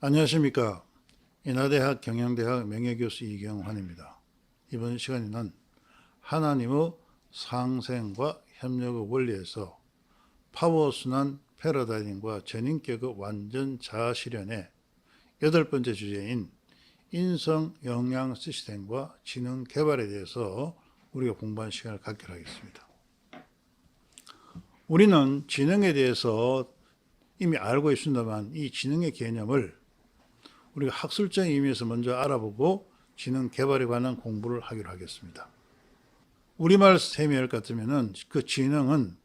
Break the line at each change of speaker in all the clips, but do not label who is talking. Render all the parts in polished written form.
안녕하십니까. 인하대학 경영대학 명예교수 이경환입니다. 이번 시간에는 하나님의 상생과 협력의 원리에서 파워순환 패러다임과 전인격의 완전 자아실현의 8번째 주제인 인성 영양 시스템과 지능 개발에 대해서 우리가 공부한 시간을 갖기로 하겠습니다. 우리는 지능에 대해서 이미 알고 있습니다만 이 지능의 개념을 우리가 학술적인 의미에서 먼저 알아보고 지능 개발에 관한 공부를 하기로 하겠습니다. 우리말 세미할 것 같으면 그 지능은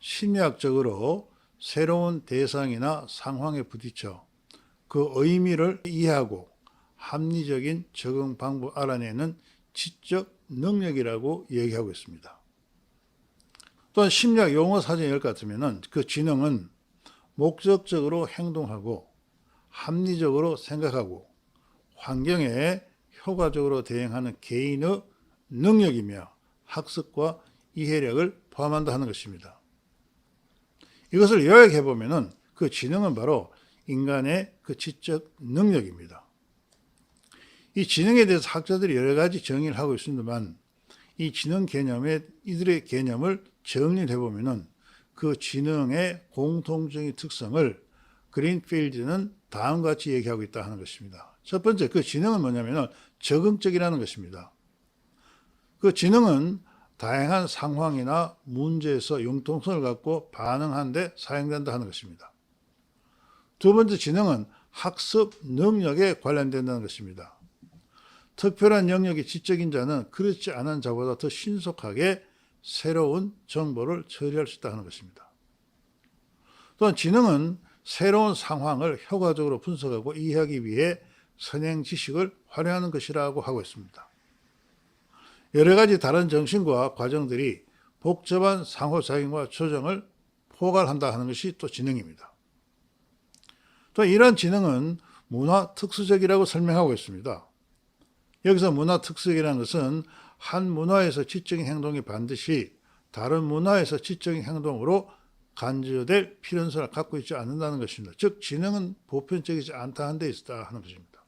심리학적으로 새로운 대상이나 상황에 부딪혀 그 의미를 이해하고 합리적인 적응 방법 알아내는 지적 능력이라고 얘기하고 있습니다. 또한 심리학 용어 사전에 열 것 같으면 그 지능은 목적적으로 행동하고 합리적으로 생각하고 환경에 효과적으로 대응하는 개인의 능력이며 학습과 이해력을 포함한다 하는 것입니다. 이것을 요약해 보면은 그 지능은 바로 인간의 그 지적 능력입니다. 이 지능에 대해서 학자들이 여러 가지 정의를 하고 있습니다만 이 지능 개념에 이들의 개념을 정리해 보면은 그 지능의 공통적인 특성을 그린필드는 다음과 같이 얘기하고 있다 하는 것입니다. 첫 번째, 그 지능은 뭐냐면 적응적이라는 것입니다. 그 지능은 다양한 상황이나 문제에서 융통성을 갖고 반응하는 데 사용된다 하는 것입니다. 두 번째, 지능은 학습 능력에 관련된다는 것입니다. 특별한 영역이 지적인 자는 그렇지 않은 자보다 더 신속하게 새로운 정보를 처리할 수 있다 하는 것입니다. 또한 지능은 새로운 상황을 효과적으로 분석하고 이해하기 위해 선행 지식을 활용하는 것이라고 하고 있습니다. 여러 가지 다른 정신과 과정들이 복잡한 상호작용과 조정을 포괄한다 하는 것이 또 지능입니다. 또 이러한 지능은 문화 특수적이라고 설명하고 있습니다. 여기서 문화 특수적이라는 것은 한 문화에서 지적인 행동이 반드시 다른 문화에서 지적인 행동으로 간주될 필연성을 갖고 있지 않는다는 것입니다. 즉 지능은 보편적이지 않다 한 데 있다 하는 것입니다.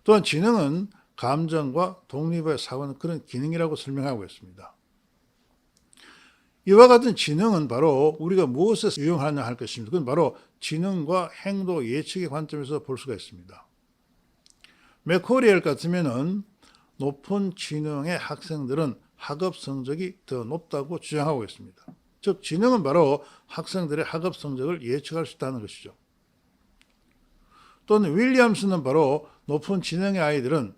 또한 지능은 감정과 독립의 사고는 그런 기능이라고 설명하고 있습니다. 이와 같은 지능은 바로 우리가 무엇에서 유용하냐 할 것입니다. 그건 바로 지능과 행동 예측의 관점에서 볼 수가 있습니다. 맥코리엘 같으면은 높은 지능의 학생들은 학업 성적이 더 높다고 주장하고 있습니다. 즉 지능은 바로 학생들의 학업 성적을 예측할 수 있다는 것이죠. 또는 윌리엄스는 바로 높은 지능의 아이들은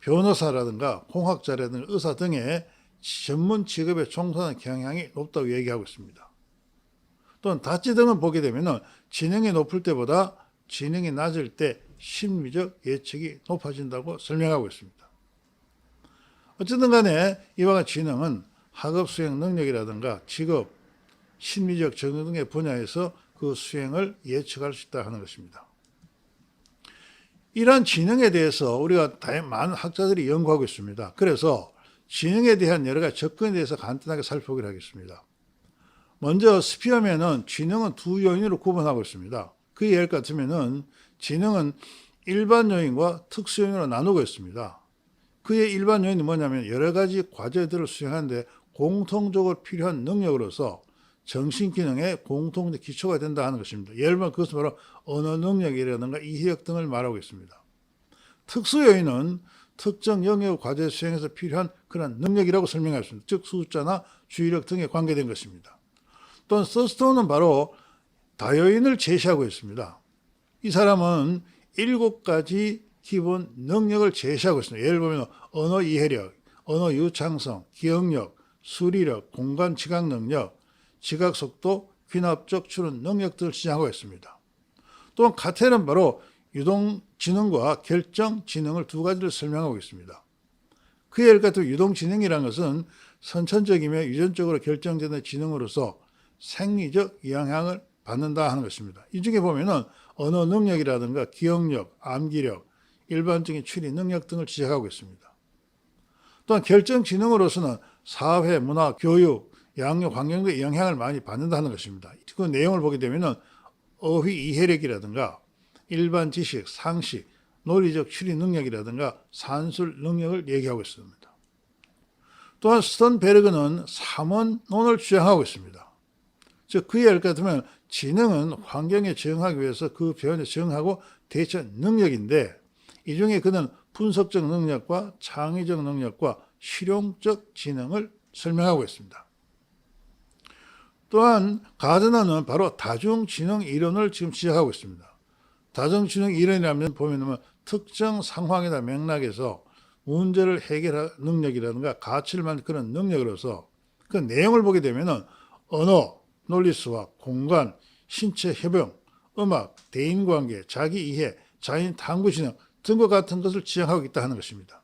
변호사라든가 공학자라든가 의사 등의 전문 직업에 종사하는 경향이 높다고 얘기하고 있습니다. 또는 다치 등을 보게 되면 지능이 높을 때보다 지능이 낮을 때 심리적 예측이 높아진다고 설명하고 있습니다. 어쨌든 간에 이와 같은 지능은 학업 수행 능력이라든가 직업, 심리적 적응 등의 분야에서 그 수행을 예측할 수 있다 하는 것입니다. 이러한 지능에 대해서 우리가 많은 학자들이 연구하고 있습니다. 그래서 지능에 대한 여러 가지 접근에 대해서 간단하게 살펴보기로 하겠습니다. 먼저 스피어맨은 지능은 두 요인으로 구분하고 있습니다. 그 예를 같으면은 지능은 일반 요인과 특수 요인으로 나누고 있습니다. 그의 일반 요인은 뭐냐면 여러 가지 과제들을 수행하는데 공통적으로 필요한 능력으로서 정신기능의 공통적 기초가 된다 하는 것입니다. 예를 들면 그것은 바로 언어 능력이라든가 이해력 등을 말하고 있습니다. 특수 요인은 특정 영역 과제 수행에서 필요한 그런 능력이라고 설명할 수 있습니다. 즉 숫자나 주의력 등에 관계된 것입니다. 또한 서스톤은 바로 다요인을 제시하고 있습니다. 이 사람은 7가지 기본 능력을 제시하고 있습니다. 예를 들면 언어 이해력, 언어 유창성, 기억력, 수리력, 공간 지각 능력, 지각 속도, 귀납적 추론 능력들을 지정하고 있습니다. 또한 카텔은 바로 유동지능과 결정지능을 두 가지를 설명하고 있습니다. 그의 예를 같은 유동지능이라는 것은 선천적이며 유전적으로 결정되는 지능으로서 생리적 영향을 받는다 하는 것입니다. 이 중에 보면은 언어 능력이라든가 기억력, 암기력, 일반적인 추리 능력 등을 지적하고 있습니다. 또한 결정지능으로서는 사회, 문화, 교육, 양육, 환경 등의 영향을 많이 받는다는 것입니다. 그 내용을 보게 되면은 어휘 이해력이라든가 일반 지식, 상식, 논리적 추리 능력이라든가 산술 능력을 얘기하고 있습니다. 또한 스턴베르그는 삼원론을 주장하고 있습니다. 즉 그의 말 같으면 지능은 환경에 적응하기 위해서 그 변화에 적응하고 대처 능력인데 이 중에 그는 분석적 능력과 창의적 능력과 실용적 지능을 설명하고 있습니다. 또한 가드너는 바로 다중지능 이론을 지금 시작하고 있습니다. 다중지능 이론이라면 보면 특정 상황이나 맥락에서 문제를 해결할 능력이라든가 가치를 만드는 그런 능력으로서 그 내용을 보게 되면 언어, 논리수학, 공간, 신체 협용, 음악, 대인관계, 자기이해, 자연 탐구지능 등과 같은 것을 지향하고 있다 하는 것입니다.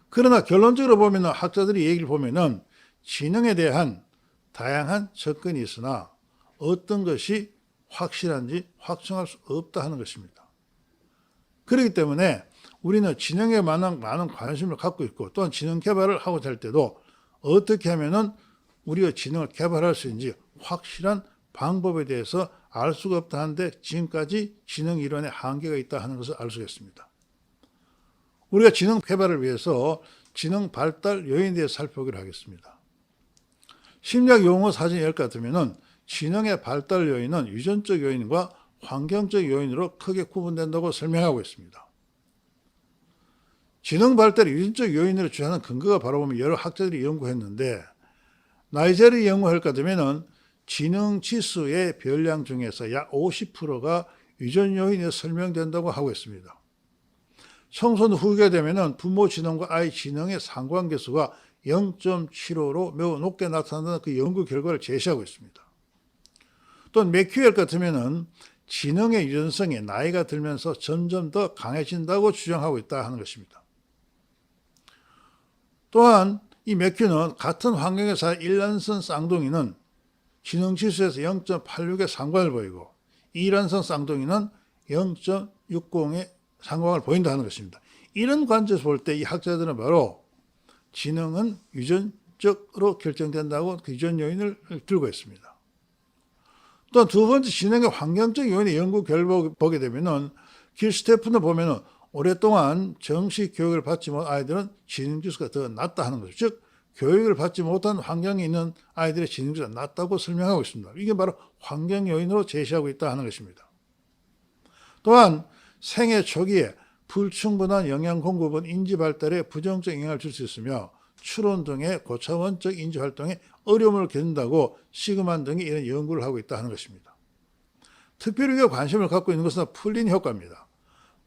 그러나 결론적으로 보면 학자들이 얘기를 보면 지능에 대한 다양한 접근이 있으나 어떤 것이 확실한지 확정할 수 없다 하는 것입니다. 그렇기 때문에 우리는 지능에 많은 관심을 갖고 있고 또한 지능 개발을 하고자 할 때도 어떻게 하면 우리가 지능을 개발할 수 있는지 확실한 방법에 대해서 알 수가 없다 하는데 지금까지 지능 이론에 한계가 있다 하는 것을 알 수가 있습니다. 우리가 지능 개발을 위해서 지능 발달 요인에 대해서 살펴보기로 하겠습니다. 심리학 용어 사전에 열 것 같으면 지능의 발달 요인은 유전적 요인과 환경적 요인으로 크게 구분된다고 설명하고 있습니다. 지능 발달의 유전적 요인으로 주장하는 근거가 바로 보면 여러 학자들이 연구했는데 나이젤이 연구할 것 같으면 지능 지수의 별량 중에서 약 50%가 유전 요인에 설명된다고 하고 있습니다. 청소년 후기가 되면 부모 지능과 아이 지능의 상관계수가 0.75로 매우 높게 나타난다는 그 연구 결과를 제시하고 있습니다. 또 맥큐엘 같으면 지능의 유전성이 나이가 들면서 점점 더 강해진다고 주장하고 있다 하는 것입니다. 또한 이 맥큐는 같은 환경에서 일란성 쌍둥이는 지능지수에서 0.86의 상관을 보이고 이란성 쌍둥이는 0.60의 상관을 보인다 하는 것입니다. 이런 관점에서 볼 때 이 학자들은 바로 지능은 유전적으로 결정된다고 그 유전 요인을 들고 있습니다. 또한 두 번째 지능의 환경적 요인의 연구 결과를 보게 되면은 길 스테픈을 보면은 오랫동안 정식 교육을 받지 못한 아이들은 지능지수가 더 낮다 하는 거죠. 즉 교육을 받지 못한 환경에 있는 아이들의 지능지수가 낮다고 설명하고 있습니다. 이게 바로 환경 요인으로 제시하고 있다 하는 것입니다. 또한 생애 초기에 불충분한 영양 공급은 인지 발달에 부정적 영향을 줄 수 있으며 추론 등의 고차원적 인지 활동에 어려움을 겪는다고 시그만 등이 이런 연구를 하고 있다 하는 것입니다. 특별히 우리가 관심을 갖고 있는 것은 풀린 효과입니다.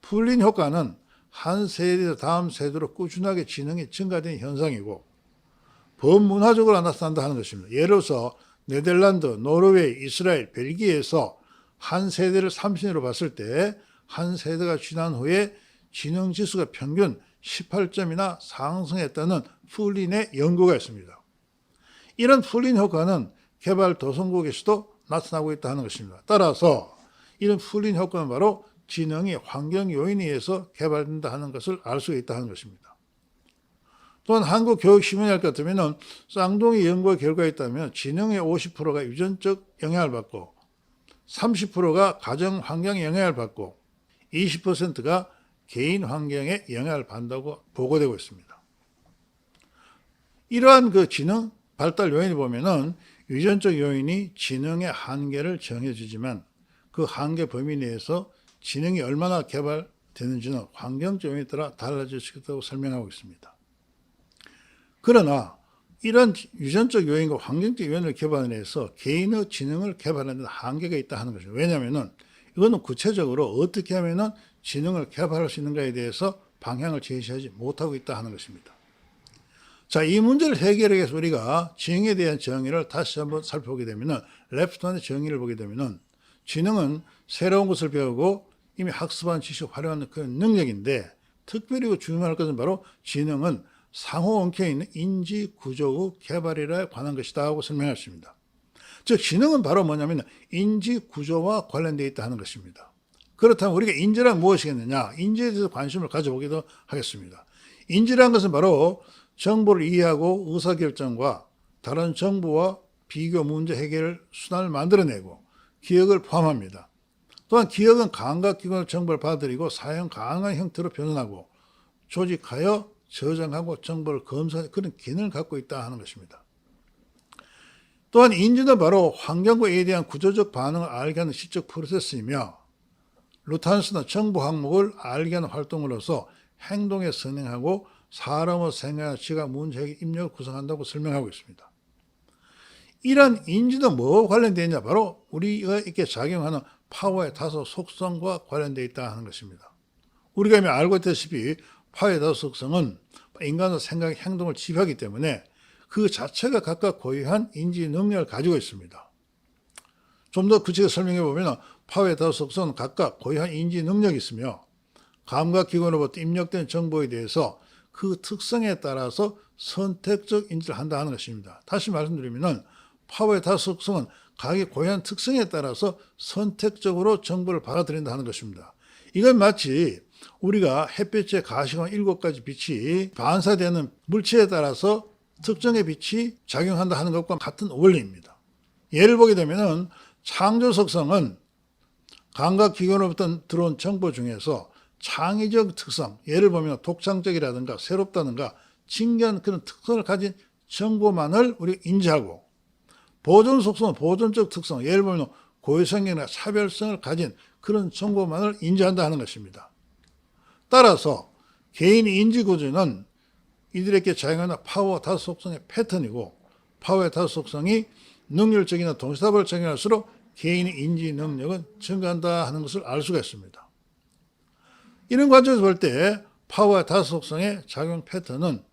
풀린 효과는 한 세대에서 다음 세대로 꾸준하게 지능이 증가되는 현상이고 범문화적으로 나타난다 하는 것입니다. 예를 들어서 네덜란드, 노르웨이, 이스라엘, 벨기에에서 한 세대를 30년으로 봤을 때 한 세대가 지난 후에 지능 지수가 평균 18점이나 상승했다는 풀린의 연구가 있습니다. 이런 풀린 효과는 개발도상국에서도 나타나고 있다 하는 것입니다. 따라서 이런 풀린 효과는 바로 지능이 환경 요인에 의해서 개발된다 하는 것을 알 수 있다 하는 것입니다. 또한 한국교육신문에 같으면 쌍둥이 연구 결과에 있다면 지능의 50%가 유전적 영향을 받고 30%가 가정 환경에 영향을 받고 20%가 개인 환경에 영향을 받는다고 보고되고 있습니다. 이러한 그 지능 발달 요인을 보면은 유전적 요인이 지능의 한계를 정해주지만 그 한계 범위 내에서 지능이 얼마나 개발되는지는 환경적 요인에 따라 달라질 수 있다고 설명하고 있습니다. 그러나 이런 유전적 요인과 환경적 요인을 개발해서 개인의 지능을 개발하는 데 한계가 있다 하는 것입니다. 왜냐하면 이거는 구체적으로 어떻게 하면 지능을 개발할 수 있는가에 대해서 방향을 제시하지 못하고 있다 하는 것입니다. 자, 이 문제를 해결하기 위해서 우리가 지능에 대한 정의를 다시 한번 살펴보게 되면 랩스톤의 정의를 보게 되면 지능은 새로운 것을 배우고 이미 학습한 지식을 활용하는 그런 능력인데 특별히 주목할 것은 바로 지능은 상호 엉켜 있는 인지 구조의 개발이라 관한 것이다 하고 설명했습니다. 즉 지능은 바로 뭐냐면 인지 구조와 관련되어 있다 하는 것입니다. 그렇다면 우리가 인지란 무엇이겠느냐? 인지에 대해서 관심을 가져보기도 하겠습니다. 인지란 것은 바로 정보를 이해하고 의사결정과 다른 정보와 비교 문제 해결 수단을 만들어내고 기억을 포함합니다. 또한 기억은 감각기관의 정보를 받아들이고 사용 가능한 형태로 변환하고 조직하여 저장하고 정보를 검사하는 그런 기능을 갖고 있다 하는 것입니다. 또한 인지는 바로 환경과 이에 대한 구조적 반응을 알게 하는 시적 프로세스이며 루탄스는 정보 항목을 알게 하는 활동으로서 행동에 선행하고 사람의 생각이나 지각, 문제의 입력을 구성한다고 설명하고 있습니다. 이러한 인지는 뭐와 관련되어 있냐? 바로 우리가 이렇게 작용하는 파워의 다소 속성과 관련되어 있다 하는 것입니다. 우리가 이미 알고 있다시피 파워의 다소 속성은 인간의 생각, 행동을 지배하기 때문에 그 자체가 각각 고유한 인지 능력을 가지고 있습니다. 좀 더 구체적으로 설명해 보면 파워의 다소 속성은 각각 고유한 인지 능력이 있으며 감각기관으로부터 입력된 정보에 대해서 그 특성에 따라서 선택적 인지를 한다 하는 것입니다. 다시 말씀드리면 파워의 다소 속성은 각기 고유한 특성에 따라서 선택적으로 정보를 받아들인다 하는 것입니다. 이건 마치 우리가 햇빛에 가시광 7가지 빛이 반사되는 물체에 따라서 특정의 빛이 작용한다 하는 것과 같은 원리입니다. 예를 보게 되면 창조 속성은 감각기관으로부터 들어온 정보 중에서 창의적 특성, 예를 보면 독창적이라든가 새롭다든가 신기한 그런 특성을 가진 정보만을 우리가 인지하고, 보존 속성은 보존적 특성, 예를 보면 고유성이나 차별성을 가진 그런 정보만을 인지한다 하는 것입니다. 따라서 개인의 인지구조는 이들에게 작용하는 파워 다소 속성의 패턴이고, 파워의 다소 속성이 능률적이나 동시다발을 작용할수록 개인의 인지 능력은 증가한다 하는 것을 알 수가 있습니다. 이런 관점에서 볼 때 파워의 다소 속성의 작용 패턴은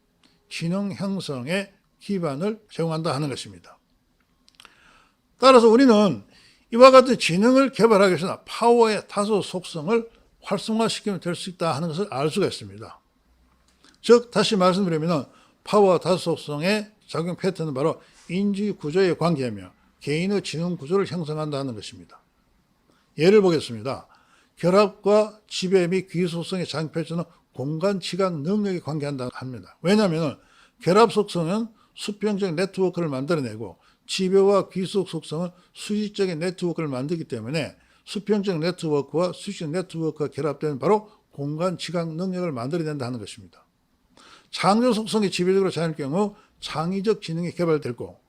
지능 형성의 기반을 제공한다 하는 것입니다. 따라서 우리는 이와 같은 지능을 개발하기 위해서는 파워의 다소 속성을 활성화시키면 될 수 있다 하는 것을 알 수가 있습니다. 즉 다시 말씀드리면 파워 다소 속성의 작용 패턴은 바로 인지 구조의 관계이며 개인의 지능 구조를 형성한다 하는 것입니다. 예를 보겠습니다. 결합과 지배 및 귀 속성의 작용 패턴은 공간 지각 능력에 관계한다 합니다. 왜냐하면 결합 속성은 수평적 네트워크를 만들어내고 지배와 귀속 속성은 수직적인 네트워크를 만들기 때문에 수평적 네트워크와 수직적 네트워크가 결합되는 바로 공간 지각 능력을 만들어낸다 하는 것입니다. 창조 속성이 지배적으로 작용할 경우 창의적 지능이 개발되고,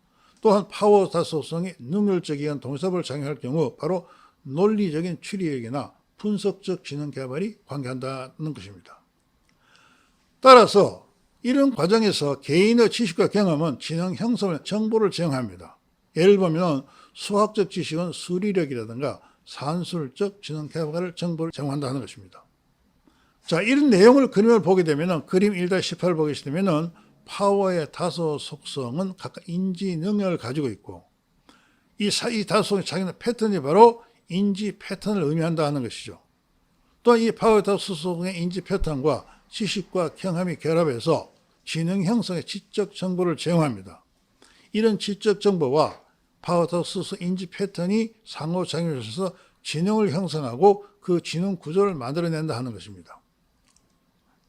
또한 파워 다소 속성이 능률적인 동시다발을 작용할 경우 바로 논리적인 추리력이나 분석적 지능 개발이 관계한다는 것입니다. 따라서 이런 과정에서 개인의 지식과 경험은 지능 형성을 정보를 제공합니다. 예를 보면 수학적 지식은 수리력이라든가 산술적 지능 개발을 정보를 제공한다 하는 것입니다. 자, 이런 내용을 그림을 보게 되면 그림 1-18을 보게 되면 파워의 다소 속성은 각각 인지 능력을 가지고 있고, 이 다소 속성의 작용하는 패턴이 바로 인지 패턴을 의미한다 하는 것이죠. 또한 이 파워의 다소 속성의 인지 패턴과 지식과 경험이 결합해서 지능 형성의 지적 정보를 제공합니다. 이런 지적 정보와 파워 다소 속성 인지 패턴이 상호작용해서 지능을 형성하고 그 지능 구조를 만들어낸다 하는 것입니다.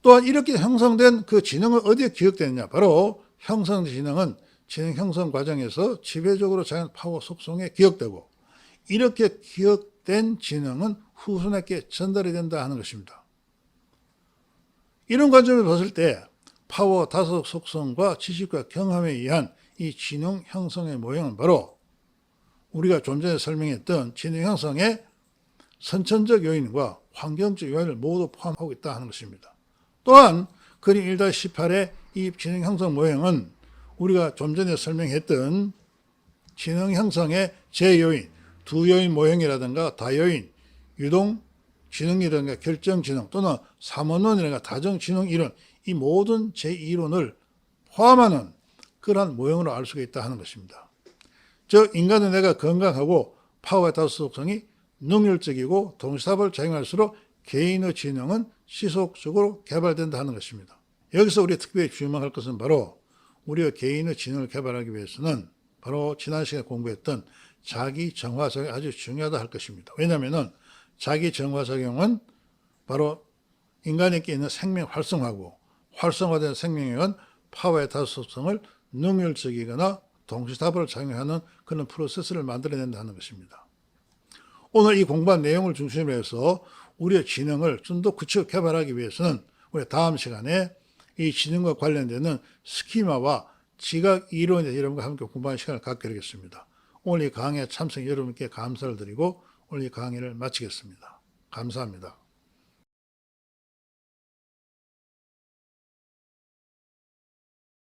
또한 이렇게 형성된 그 지능은 어디에 기억되느냐? 바로 형성된 지능은 지능 형성 과정에서 지배적으로 작용하는 파워 속성에 기억되고, 이렇게 기억된 지능은 후손에게 전달이 된다 하는 것입니다. 이런 관점을 봤을 때 파워 다소 속성과 지식과 경험에 의한 이 지능 형성의 모형은 바로 우리가 좀 전에 설명했던 지능 형성의 선천적 요인과 환경적 요인을 모두 포함하고 있다 하는 것입니다. 또한 그림 1-18의 이 지능 형성 모형은 우리가 좀 전에 설명했던 지능 형성의 제요인, 두 요인 모형이라든가 다요인, 유동 지능이라든가 결정 지능 또는 삼원론이라든가 다정 지능 이론, 이 모든 제2론을 포함하는 그러한 모형으로 알 수가 있다 하는 것입니다. 즉 인간의 뇌가 건강하고 파워의 다소 속성이 능률적이고 동시다발을 작용할수록 개인의 지능은 지속적으로 개발된다 하는 것입니다. 여기서 우리 특별히 주목할 것은 바로 우리가 개인의 지능을 개발하기 위해서는 바로 지난 시간에 공부했던 자기 정화작용이 아주 중요하다 할 것입니다. 왜냐하면 자기 정화작용은 바로 인간에게 있는 생명 활성화고, 활성화된 생명력은 파워의 다소 속성을 능률적이거나 동시다발을 작용하는 그런 프로세스를 만들어낸다 하는 것입니다. 오늘 이 공부한 내용을 중심으로 해서 우리의 지능을 좀 더 구체적 개발하기 위해서는 우리 다음 시간에 이 지능과 관련되는 스키마와 지각 이론에 대해서 여러분과 함께 공부하는 시간을 갖게 되겠습니다. 오늘 이 강의에 참석 여러분께 감사를 드리고 오늘 이 강의를 마치겠습니다. 감사합니다.